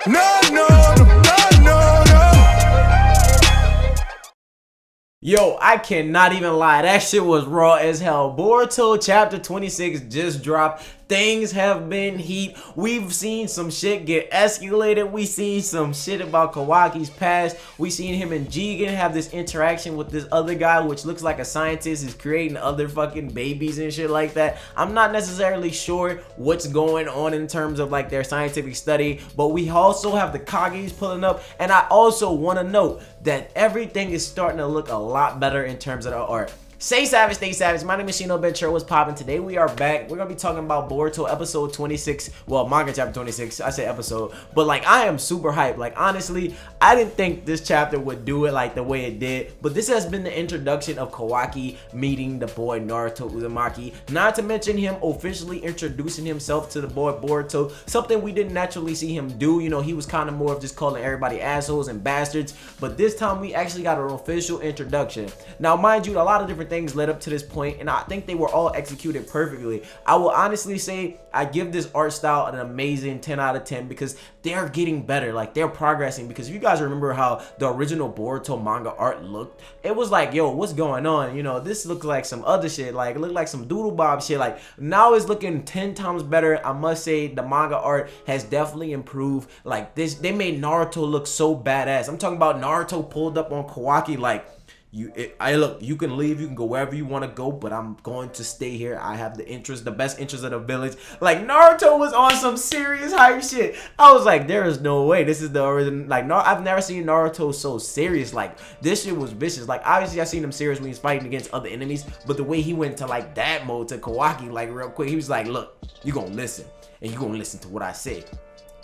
No, no, no, no, no, no. Yo, I cannot even lie. That shit was raw as hell. Boruto chapter 26 just dropped. Things have been heat. We've seen some shit get escalated. We seen some shit about Kawaki's past. We seen him and Jigen have this interaction with this other guy, which looks like a scientist is creating other fucking babies and shit like that. I'm not necessarily sure what's going on in terms of like their scientific study, but we also have the Kages pulling up. And I also want to note that everything is starting to look a lot better in terms of the art. Stay savage, stay savage. My name is Shinobi. What's poppin'? Today we are back. We're gonna be talking about Boruto episode 26. Well, manga chapter 26. I say episode, but like I am super hyped. Like honestly, I didn't think this chapter would do it like the way it did. But this has been the introduction of Kawaki meeting the boy Naruto Uzumaki. Not to mention him officially introducing himself to the boy Boruto. Something we didn't naturally see him do. You know, he was kind of more of just calling everybody assholes and bastards. But this time we actually got an official introduction. Now, mind you, a lot of different things led up to this point, and I think they were all executed perfectly. I will honestly say I give this art style an amazing 10 out of 10 because they're getting better, like they're progressing. Because if you guys remember how the original Boruto manga art looked, it was like, yo, what's going on? You know, this looks like some other shit, like it looked like some doodle bob shit. Like now it's looking 10 times better. I must say the manga art has definitely improved. Like this, they made Naruto look so badass. I'm talking about Naruto pulled up on Kawaki like, look, you can leave, you can go wherever you want to go, but I'm going to stay here. I have the best interest of the village. Like Naruto was on some serious hype shit. I was like, there is no way this is the original. Like I've never seen Naruto so serious. Like this shit was vicious. Like obviously I seen him serious when he's fighting against other enemies, but the way he went to like that mode to Kawaki like real quick, he was like, look, you gonna listen, and you gonna listen to what I say.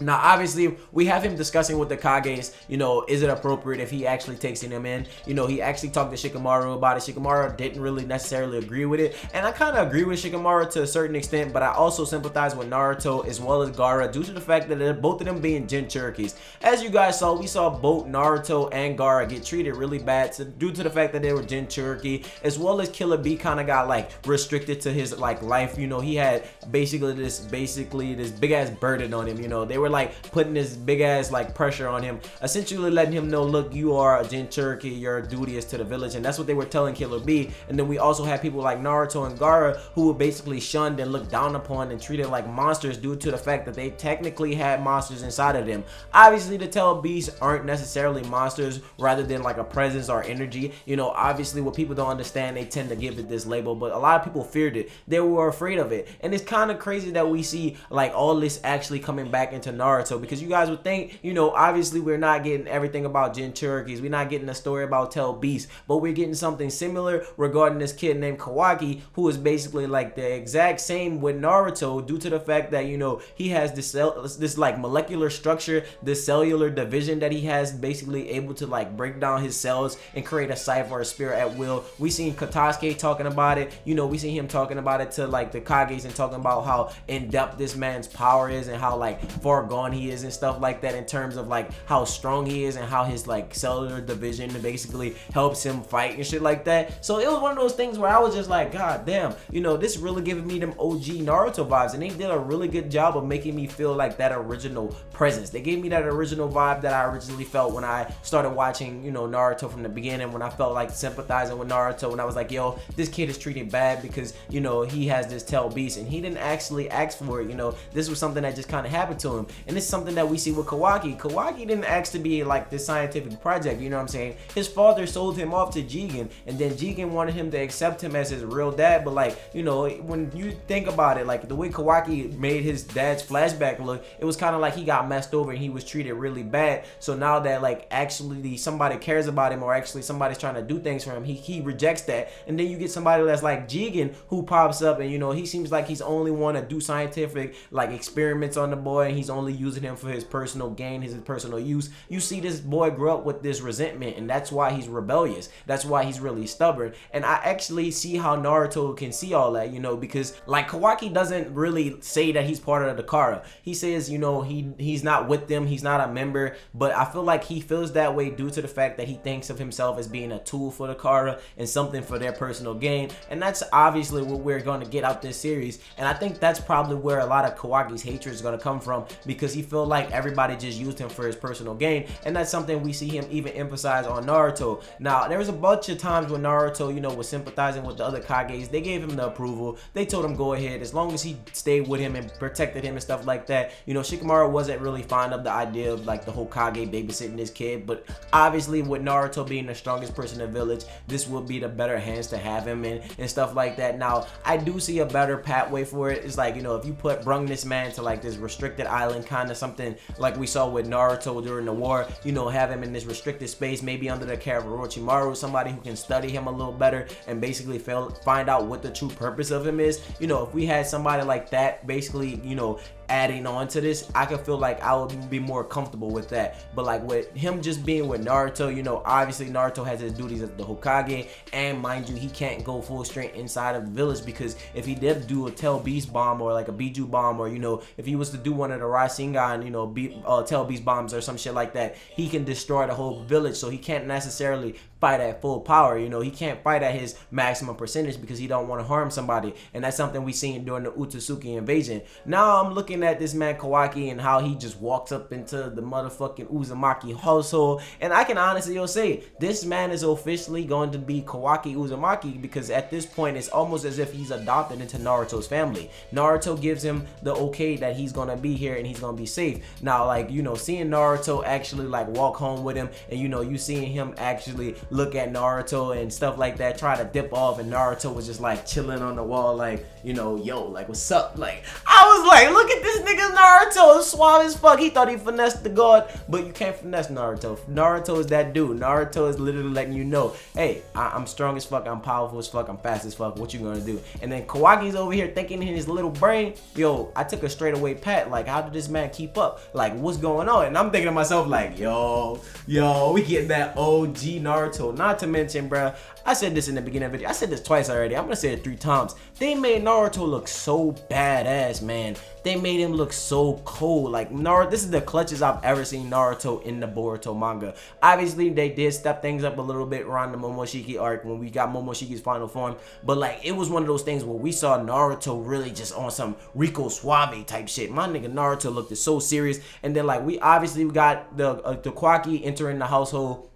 Now, obviously, we have him discussing with the Kages, you know, is it appropriate if he actually takes him in? You know, he actually talked to Shikamaru about it. Shikamaru didn't really necessarily agree with it. And I kind of agree with Shikamaru to a certain extent, but I also sympathize with Naruto as well as Gaara due to the fact that they're both of them being Jinchurikis. As you guys saw, we saw both Naruto and Gaara get treated really bad due to the fact that they were Jinchuriki, as well as Killer B kind of got like restricted to his like life. You know, he had basically this big ass burden on him. You know, they were like putting this big ass like pressure on him, essentially letting him know, look, you are a Jinchuriki, your duty is to the village. And that's what they were telling Killer B. And then we also had people like Naruto and Gaara who were basically shunned and looked down upon and treated like monsters due to the fact that they technically had monsters inside of them. Obviously the tail beasts aren't necessarily monsters, rather than like a presence or energy. You know, obviously what people don't understand, they tend to give it this label, but a lot of people feared it. They were afraid of it. And it's kind of crazy that we see like all this actually coming back into Naruto, because you guys would think, you know, obviously we're not getting everything about Jinchurikis, we're not getting a story about tail beasts, but we're getting something similar regarding this kid named Kawaki, who is basically like the exact same with Naruto due to the fact that, you know, he has this like molecular structure, this cellular division that he has, basically able to like break down his cells and create a cipher or a spirit at will. We seen Katasuke talking about it, you know, we seen him talking about it to like the Kages and talking about how in depth this man's power is and how like far gone he is and stuff like that, in terms of like how strong he is and how his like cellular division basically helps him fight and shit like that. So it was one of those things where I was just like, god damn, you know, this really giving me them OG Naruto vibes, and they did a really good job of making me feel like that original presence. They gave me that original vibe that I originally felt when I started watching, you know, Naruto from the beginning, when I felt like sympathizing with Naruto, when I was like, yo, this kid is treated bad because, you know, he has this tail beast and he didn't actually ask for it. You know, this was something that just kind of happened to him, and it's something that we see with Kawaki. Kawaki didn't ask to be like this scientific project, you know what I'm saying? His father sold him off to Jigen, and then Jigen wanted him to accept him as his real dad. But like, you know, when you think about it, like the way Kawaki made his dad's flashback look, it was kind of like he got messed over and he was treated really bad. So now that like actually somebody cares about him, or actually somebody's trying to do things for him, he rejects that. And then you get somebody that's like Jigen who pops up, and you know, he seems like he's only want to do scientific like experiments on the boy, and he's only using him for his personal gain, his personal use. You see this boy grow up with this resentment, and that's why he's rebellious. That's why he's really stubborn. And I actually see how Naruto can see all that, you know, because like Kawaki doesn't really say that he's part of the Kara. He says, you know, he's not with them, he's not a member, but I feel like he feels that way due to the fact that he thinks of himself as being a tool for the Kara and something for their personal gain. And that's obviously what we're going to get out this series, and I think that's probably where a lot of Kawaki's hatred is going to come from, because because he felt like everybody just used him for his personal gain, and that's something we see him even emphasize on Naruto. Now, there was a bunch of times when Naruto, you know, was sympathizing with the other Kages. They gave him the approval. They told him go ahead as long as he stayed with him and protected him and stuff like that. You know, Shikamaru wasn't really fond of the idea of like the Hokage babysitting his kid, but obviously with Naruto being the strongest person in the village, this would be the better hands to have him in and stuff like that. Now, I do see a better pathway for it. It's like, you know, if you brung this man to like this restricted island, kind of something like we saw with Naruto during the war, you know, have him in this restricted space, maybe under the care of Orochimaru, somebody who can study him a little better and basically find out what the true purpose of him is. You know, if we had somebody like that basically, you know, adding on to this, I could feel like I would be more comfortable with that. But like with him just being with Naruto, you know, obviously Naruto has his duties as the Hokage, and mind you, he can't go full strength inside of the village, because if he did do a Tail Beast bomb or like a Biju bomb, or you know, if he was to do one of the Rasengan, you know, Tail Beast bombs or some shit like that, he can destroy the whole village. So he can't necessarily fight at full power. You know, he can't fight at his maximum percentage because he don't want to harm somebody, and that's something we seen during the Otsutsuki invasion. Now I'm looking at this man Kawaki and how he just walks up into the motherfucking Uzumaki household, and I can honestly say this man is officially going to be Kawaki Uzumaki, because at this point it's almost as if he's adopted into Naruto's family. Naruto gives him the okay that he's gonna be here and he's gonna be safe. Now, like, you know, seeing Naruto actually like walk home with him, and you know, you seeing him actually look at Naruto and stuff like that, try to dip off, and Naruto was just like chilling on the wall, like, you know, yo, like, what's up? Like, I was like, look at this nigga Naruto, suave as fuck. He thought he finessed the god, but you can't finesse Naruto. Naruto is that dude. Naruto is literally letting you know, hey, I'm strong as fuck, I'm powerful as fuck, I'm fast as fuck, what you gonna do? And then Kawaki's over here thinking in his little brain, yo, I took a straightaway pat, like, how did this man keep up? Like, what's going on? And I'm thinking to myself, like, yo, we getting that OG Naruto. Not to mention, bruh, I said this in the beginning of the video, I said this twice already, I'm gonna say it 3 times. They made Naruto look so badass, man. They made him look so cool. Like, Naruto, this is the clutchest I've ever seen Naruto in the Boruto manga. Obviously, they did step things up a little bit around the Momoshiki arc when we got Momoshiki's final form, but like, it was one of those things where we saw Naruto really just on some Rico Suave type shit. My nigga Naruto looked so serious, and then like, we got the Kawaki entering the household.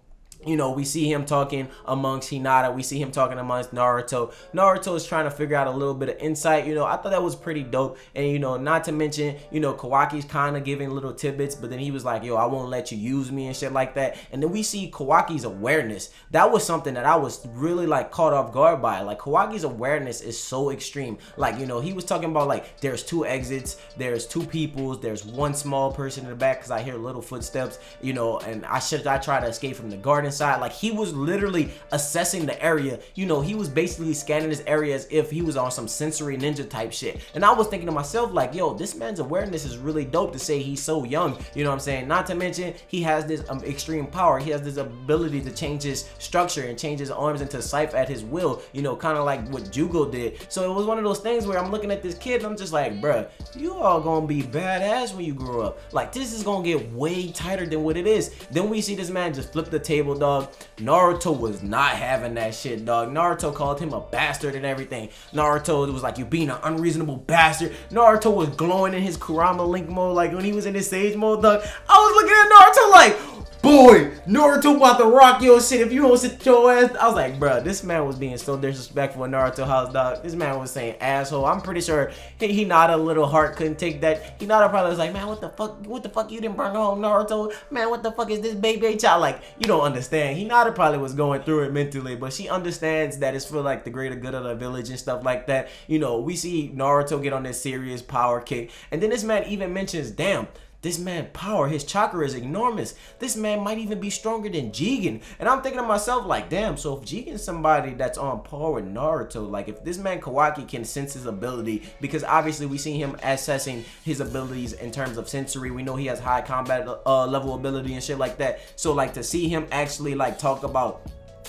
You know, we see him talking amongst Hinata. We see him talking amongst Naruto. Naruto is trying to figure out a little bit of insight. You know, I thought that was pretty dope. And, you know, not to mention, you know, Kawaki's kind of giving little tidbits, but then he was like, yo, I won't let you use me and shit like that. And then we see Kawaki's awareness. That was something that I was really, like, caught off guard by. Like, Kawaki's awareness is so extreme. Like, you know, he was talking about, like, there's 2 exits, there's 2 peoples, there's 1 small person in the back because I hear little footsteps, you know, and I try to escape from the garden side. Like, he was literally assessing the area. You know, he was basically scanning this area as if he was on some sensory ninja type shit. And I was thinking to myself, like, yo, this man's awareness is really dope to say he's so young. You know what I'm saying? Not to mention, he has this extreme power. He has this ability to change his structure and change his arms into Scythe at his will, you know, kind of like what Jugo did. So it was one of those things where I'm looking at this kid and I'm just like, bruh, you all gonna be badass when you grow up. Like, this is gonna get way tighter than what it is. Then we see this man just flip the table, dog. Naruto was not having that shit, dog. Naruto called him a bastard and everything. Naruto was like, you being an unreasonable bastard. Naruto was glowing in his Kurama Link mode, like when he was in his Sage mode, dog. I was looking at Naruto like, boy, Naruto about to rock your shit if you don't sit your ass. I was like, bro, this man was being so disrespectful in Naruto house, dog. This man was saying asshole. I'm pretty sure Hinata little heart couldn't take that. Hinata probably was like, man, what the fuck you didn't bring home, Naruto? Man, what the fuck is this baby child? Like, you don't understand. Hinata probably was going through it mentally, but she understands that it's for like the greater good of the village and stuff like that. You know, we see Naruto get on this serious power kick, and then this man even mentions, damn, this man power, his chakra is enormous. This man might even be stronger than Jigen. And I'm thinking to myself like, damn, so if Jigen's somebody that's on par with Naruto, like if this man Kawaki can sense his ability, because obviously we see him assessing his abilities in terms of sensory. We know he has high combat level ability and shit like that. So like to see him actually like talk about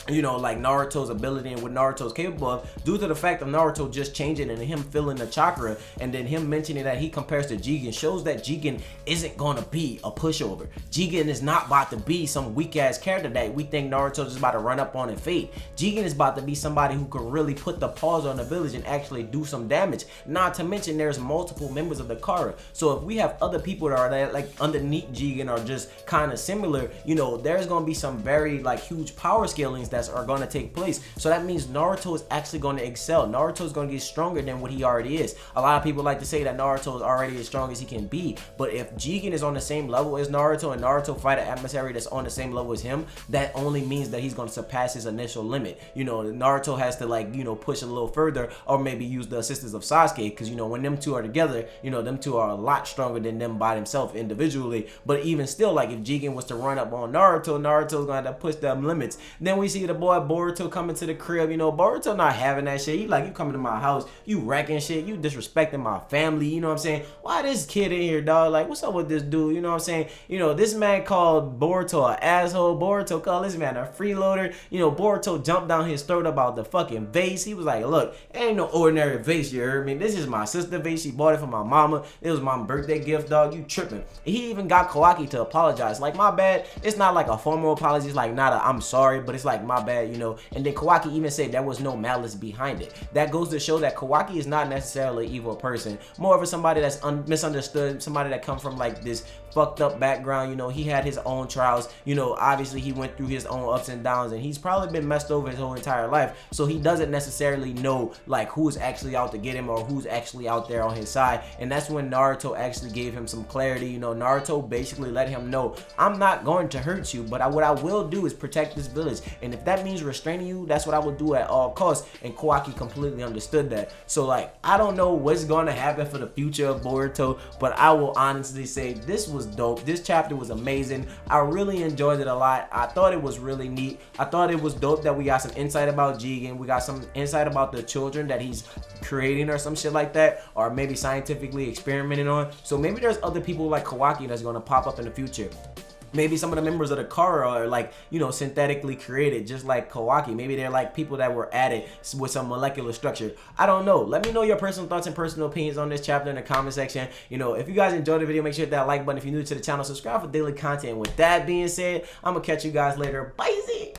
you know, like Naruto's ability and what Naruto's capable of, due to the fact of Naruto just changing and him feeling the chakra, and then him mentioning that he compares to Jigen, shows that Jigen isn't gonna be a pushover. Jigen is not about to be some weak ass character that we think Naruto's just about to run up on and fade. Jigen is about to be somebody who can really put the pause on the village and actually do some damage. Not to mention there's multiple members of the Kara, so if we have other people that are like underneath Jigen or just kind of similar, you know, there's gonna be some very like huge power scalings that are going to take place. So that means Naruto is actually going to excel. Naruto is going to get stronger than what he already is. A lot of people like to say that Naruto is already as strong as he can be, but if Jigen is on the same level as Naruto and Naruto fight an adversary that's on the same level as him, that only means that he's going to surpass his initial limit. You know, Naruto has to, like, you know, push a little further, or maybe use the assistance of Sasuke, because, you know, when them two are together, you know, them two are a lot stronger than them by themselves individually. But even still, like, if Jigen was to run up on Naruto, Naruto's going to have to push them limits. Then we see the boy Boruto coming to the crib. You know, Boruto not having that shit. He like, you coming to my house, you wrecking shit, you disrespecting my family, you know what I'm saying? Why this kid in here, dog? Like, what's up with this dude? You know what I'm saying? You know, this man called Boruto an asshole. Boruto called this man a freeloader. You know, Boruto jumped down his throat about the fucking vase. He was like, look, ain't no ordinary vase, you heard me? This is my sister vase. She bought it for my mama. It was my birthday gift, dog. You tripping. He even got Kawaki to apologize. Like, my bad. It's not like a formal apology. It's like not a I'm sorry, but it's like, my bad, you know. And then Kawaki even said there was no malice behind it. That goes to show that Kawaki is not necessarily an evil person. More of somebody that's misunderstood, somebody that come from like this fucked up background. You know, he had his own trials. You know, obviously he went through his own ups and downs, and he's probably been messed over his whole entire life. So he doesn't necessarily know like who's actually out to get him or who's actually out there on his side. And that's when Naruto actually gave him some clarity. You know, Naruto basically let him know, I'm not going to hurt you, but what I will do is protect this village. And if that means restraining you, that's what I will do at all costs. And Kawaki completely understood that. So like, I don't know what's going to happen for the future of Boruto, but I will honestly say this was dope. This chapter was amazing. I really enjoyed it a lot. I thought it was really neat. I thought it was dope that we got some insight about Jigen. We got some insight about the children that he's creating or some shit like that, or maybe scientifically experimenting on. So maybe there's other people like Kawaki that's going to pop up in the future. Maybe some of the members of the Kara are like, you know, synthetically created, just like Kawaki. Maybe they're like people that were added with some molecular structure. I don't know. Let me know your personal thoughts and personal opinions on this chapter in the comment section. You know, if you guys enjoyed the video, make sure to hit that like button. If you're new to the channel, subscribe for daily content. With that being said, I'm going to catch you guys later. Bye.